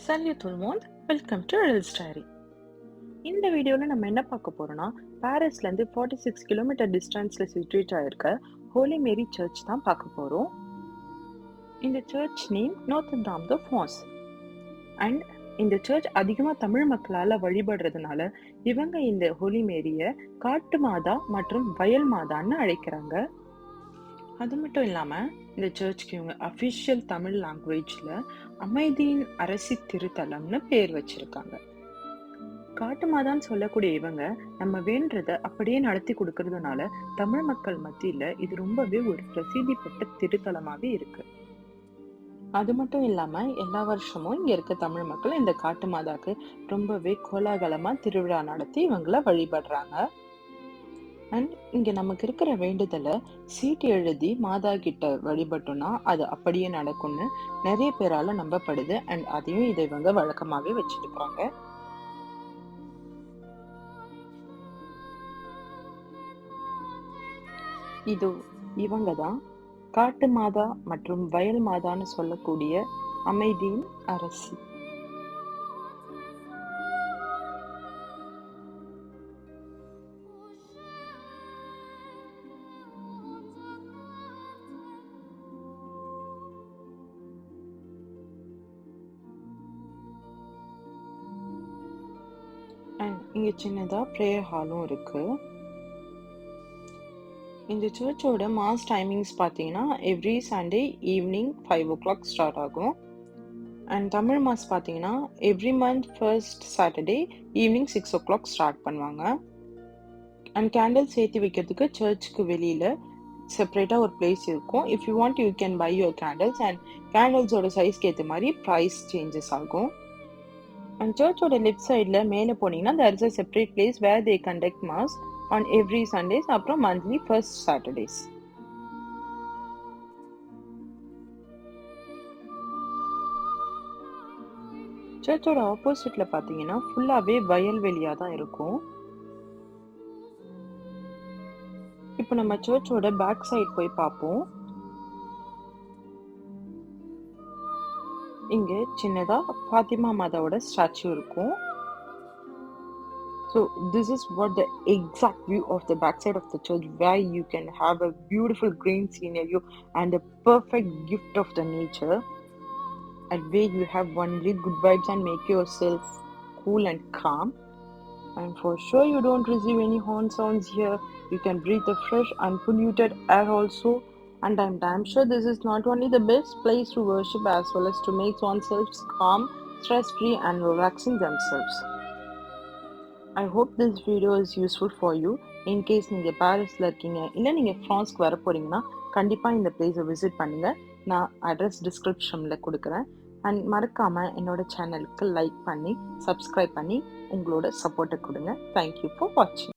Salut tout le monde, welcome to Reels Diary. இந்த வீடியோவில் நம்ம என்ன பார்க்க போறோம்னா பாரிஸ்லேருந்து 46 கிலோமீட்டர் டிஸ்டன்ஸில் சிச்சுவேட் ஆயிருக்க ஹோலி மேரி சர்ச் தான் பார்க்க போறோம். இந்த church name Notre Dame de France and இந்த சர்ச் அதிகமாக தமிழ் மக்களால் வழிபடுறதுனால இவங்க இந்த ஹோலி மேரியை காட்டு மாதா மற்றும் வயல் மாதான்னு அழைக்கிறாங்க. அது மட்டும் இல்லாமல் இந்த சர்ச்சுக்கு இவங்க அஃபிஷியல் தமிழ் லாங்குவேஜில் அமைதியின் அரசி திருத்தலம்னு பேர் வச்சிருக்காங்க. காட்டு மாதான்னு சொல்லக்கூடிய இவங்க நம்ம வேண்டதை அப்படியே நடத்தி கொடுக்கறதுனால தமிழ் மக்கள் மத்தியில இது ரொம்பவே ஒரு பிரசித்தி பெற்ற திருத்தலமாவே இருக்கு. அது மட்டும் இல்லாம எல்லா வருஷமும் இங்க இருக்க தமிழ் மக்கள் இந்த காட்டு மாதாக்கு ரொம்பவே கோலாகலமா திருவிழா நடத்தி இவங்கள வழிபடுறாங்க. அண்ட் இங்க நமக்கு இருக்கிற வேண்டுதலை சீட்டு எழுதி மாதா கிட்ட வழிபட்டோம்னா அது அப்படியே நடக்கும்னு நிறைய பேரால நம்பப்படுது. அண்ட் அதையும் இதை இவங்க வழக்கமாவே வச்சிருக்காங்க. இது இவங்க தான் காட்டு மாதா மற்றும் வயல் மாதான்னு சொல்லக்கூடிய அமைதியின் அரசி. அண்ட் இங்க சின்னதா ப்ரேயர் ஹாலும் இருக்கு. இந்த சர்ச்சோட மாஸ் டைமிங்ஸ் பார்த்தீங்கன்னா every Sunday evening 5 o'clock start ஆகும். அண்ட் தமிழ் மாஸ் பார்த்தீங்கன்னா every month first Saturday evening 6 o'clock start பண்ணுவாங்க. அண்ட் கேண்டில்ஸ் ஏற்றி வைக்கிறதுக்கு சர்ச்சுக்கு வெளியில் செப்பரேட்டாக ஒரு பிளேஸ் இருக்கும். If you want you can buy your candles and கேண்டில்ஸோட சைஸ்க்கு ஏற்ற மாதிரி ப்ரைஸ் சேஞ்சஸ் ஆகும். அண்ட் சர்ச்சோட லெஃப்ட் சைடில் மேலே போனீங்கன்னா there is a separate place where they conduct mass on every Sundays அப்புறம் monthly first Saturdays. சர்ச்சோட ஆப்போசிட்ல பார்த்தீங்கன்னா ஃபுல்லாகவே வயல்வெளியாக தான் இருக்கும். இப்போ நம்ம சர்ச்சோட பேக் சைட் போய் பார்ப்போம். இங்க சின்னதா ஃபாத்திமா மாதாவோட ஸ்டாச்சு இருக்கும். So this is what the exact view of the backside of the church, where you can have a beautiful green scenario and a perfect gift of the nature, and where you have only good vibes and make yourself cool and calm. And for sure you don't receive any horn sounds here. You can breathe the fresh unpolluted air also. And I'm damn sure this is not only the best place to worship as well as to make oneself calm, stress-free and relaxing themselves. I hope this video is useful for you. In case நீங்கள் பாரிஸில் இருக்கீங்க இல்லை நீங்கள் ஃப்ரான்ஸ்க்கு வர போகிறீங்கன்னா கண்டிப்பாக இந்த பிளேஸை விசிட் பண்ணுங்கள். நான் அட்ரஸ் டிஸ்கிரிப்ஷனில் கொடுக்குறேன். அண்ட் மறக்காமல் என்னோட சேனலுக்கு லைக் பண்ணி சப்ஸ்கிரைப் பண்ணி உங்களோட சப்போர்ட்டை கொடுங்க. தேங்க்யூ ஃபார் வாட்சிங்.